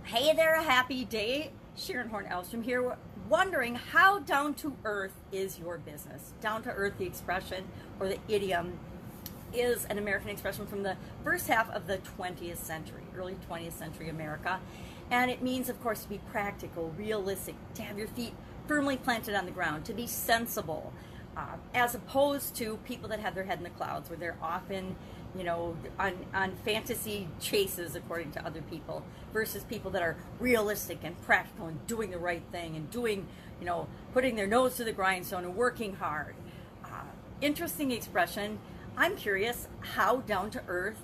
Hey there, a happy day. Sharon Horne-Ellstrom here, wondering how down to earth is your business? Down to earth, the expression or the idiom, is an American expression from the first half of the 20th century, early 20th century America. And it means, of course, to be practical, realistic, to have your feet firmly planted on the ground, to be sensible, as opposed to people that have their head in the clouds, where they're often, on fantasy chases, according to other people, versus people that are realistic and practical and doing the right thing and doing, putting their nose to the grindstone and working hard. Interesting expression. I'm curious, how down to earth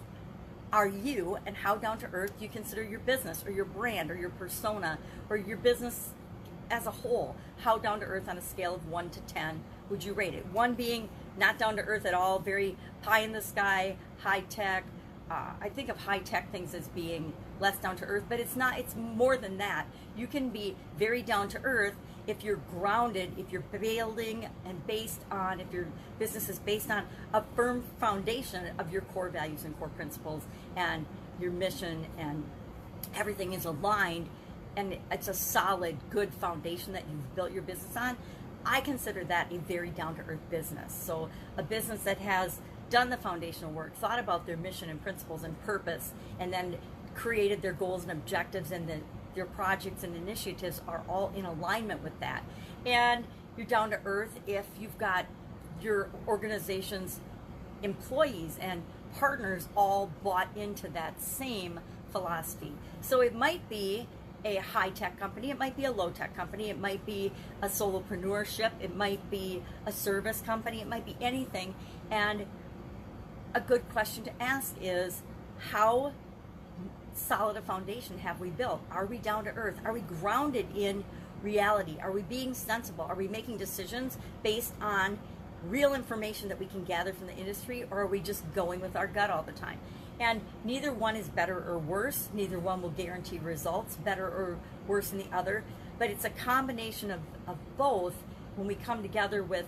are you, and how down to earth you consider your business or your brand or your persona or your business as a whole? How down to earth on a scale of 1 to 10 would you rate it? 1 being not down to earth at all, very pie in the sky, high tech. I think of high tech things as being less down to earth, but it's not. It's more than that. You can be very down to earth if you're grounded, if you're building and based on, if your business is based on a firm foundation of your core values and core principles, and your mission, and everything is aligned, and it's a solid, good foundation that you've built your business on. I consider that a very down-to-earth business. So a business that has done the foundational work, thought about their mission and principles and purpose, and then created their goals and objectives, and their projects and initiatives are all in alignment with that. And you're down to earth if you've got your organization's employees and partners all bought into that same philosophy. So it might be a high-tech company, it might be a low-tech company, it might be a solopreneurship, it might be a service company, it might be anything. And a good question to ask is, how solid a foundation have we built? Are we down to earth? Are we grounded in reality? Are we being sensible? Are we making decisions based on real information that we can gather from the industry, or are we just going with our gut all the time? And neither one is better or worse. Neither one will guarantee results better or worse than the other. But it's a combination of both when we come together with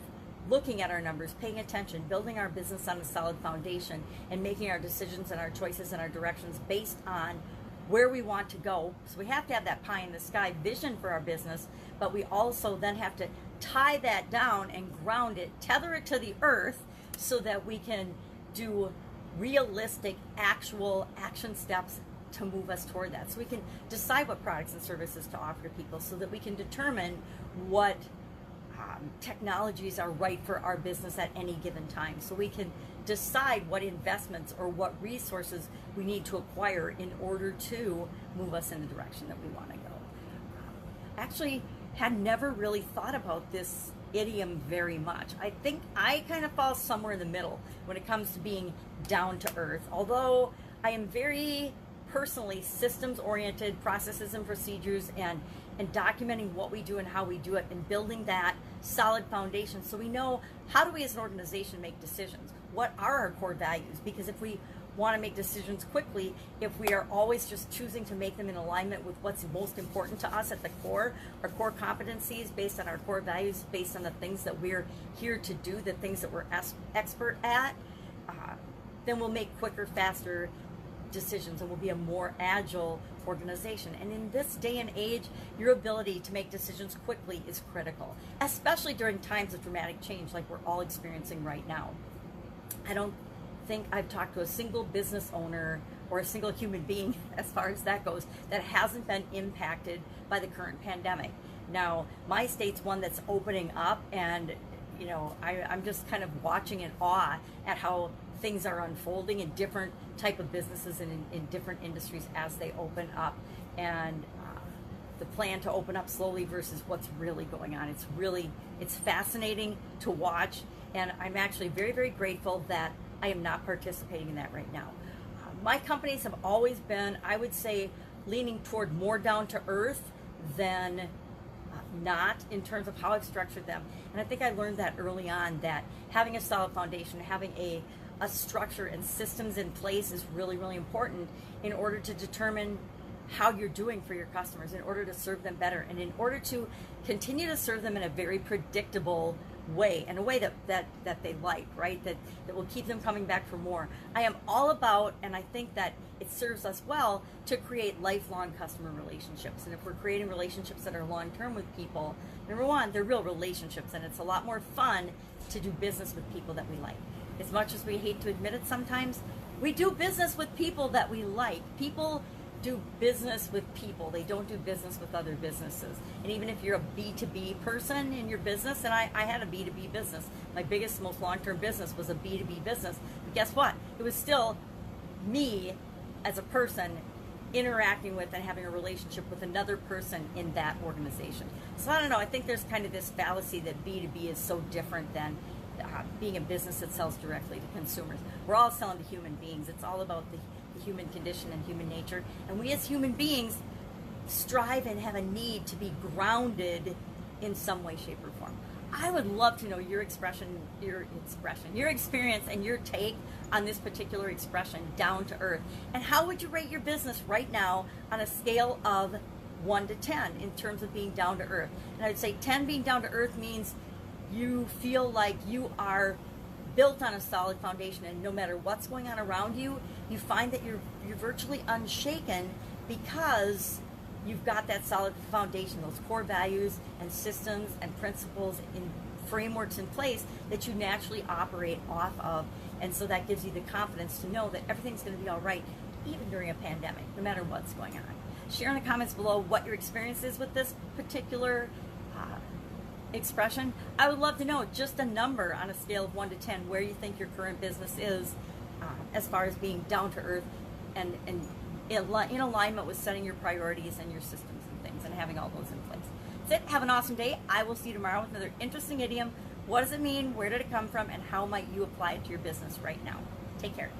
looking at our numbers, paying attention, building our business on a solid foundation, and making our decisions and our choices and our directions based on where we want to go. So we have to have that pie in the sky vision for our business, but we also then have to tie that down and ground it, tether it to the earth, so that we can do realistic, actual action steps to move us toward that. So we can decide what products and services to offer to people, so that we can determine what technologies are right for our business at any given time. So we can decide what investments or what resources we need to acquire in order to move us in the direction that we want to go. Actually, had never really thought about this idiom very much. I think I kind of fall somewhere in the middle when it comes to being down to earth. Although I am very personally systems oriented, processes and procedures, and documenting what we do and how we do it, and building that solid foundation so we know, how do we as an organization make decisions? What are our core values? Because if we want to make decisions quickly, if we are always just choosing to make them in alignment with what's most important to us at the core, our core competencies based on our core values, based on the things that we're here to do, the things that we're expert at, then we'll make quicker, faster decisions, and we'll be a more agile organization. And in this day and age, your ability to make decisions quickly is critical, especially during times of dramatic change like we're all experiencing right now. I don't think I've talked to a single business owner or a single human being, as far as that goes, that hasn't been impacted by the current pandemic. Now, my state's one that's opening up, and I'm just kind of watching in awe at how things are unfolding in different type of businesses and in different industries as they open up, and the plan to open up slowly versus what's really going on. It's fascinating to watch, and I'm actually very, very grateful that I am not participating in that right now. My companies have always been, I would say, leaning toward more down to earth than not, in terms of how I've structured them. And I think I learned that early on, that having a solid foundation, having a structure and systems in place is really, really important in order to determine how you're doing for your customers, in order to serve them better, and in order to continue to serve them in a very predictable way, in a way that they like, right? That will keep them coming back for more. I am all about, and I think that it serves us well, to create lifelong customer relationships. And if we're creating relationships that are long-term with people, number one, they're real relationships, and it's a lot more fun to do business with people that we like. As much as we hate to admit it sometimes, we do business with people that we like. People do business with people. They don't do business with other businesses. And even if you're a B2B person in your business, and I had a B2B business, my biggest, most long-term business was a B2B business. But guess what? It was still me as a person interacting with and having a relationship with another person in that organization. So I don't know, I think there's kind of this fallacy that B2B is so different than being a business that sells directly to consumers. We're all selling to human beings. It's all about the human condition and human nature. And we as human beings strive and have a need to be grounded in some way, shape, or form. I would love to know your experience and your take on this particular expression, down to earth. And how would you rate your business right now on a scale of 1 to 10 in terms of being down to earth? And I would say 10 being down to earth means you feel like you are built on a solid foundation, and no matter what's going on around you, you find that you're virtually unshaken because you've got that solid foundation, those core values and systems and principles and frameworks in place that you naturally operate off of. And so that gives you the confidence to know that everything's going to be all right, even during a pandemic, no matter what's going on. Share in the comments below what your experience is with this particular expression. I would love to know just a number on a scale of 1 to 10 where you think your current business is as far as being down to earth and in alignment with setting your priorities and your systems and things and having all those in place. That's it. Have an awesome day. I will see you tomorrow with another interesting idiom. What does it mean? Where did it come from? And how might you apply it to your business right now? Take care.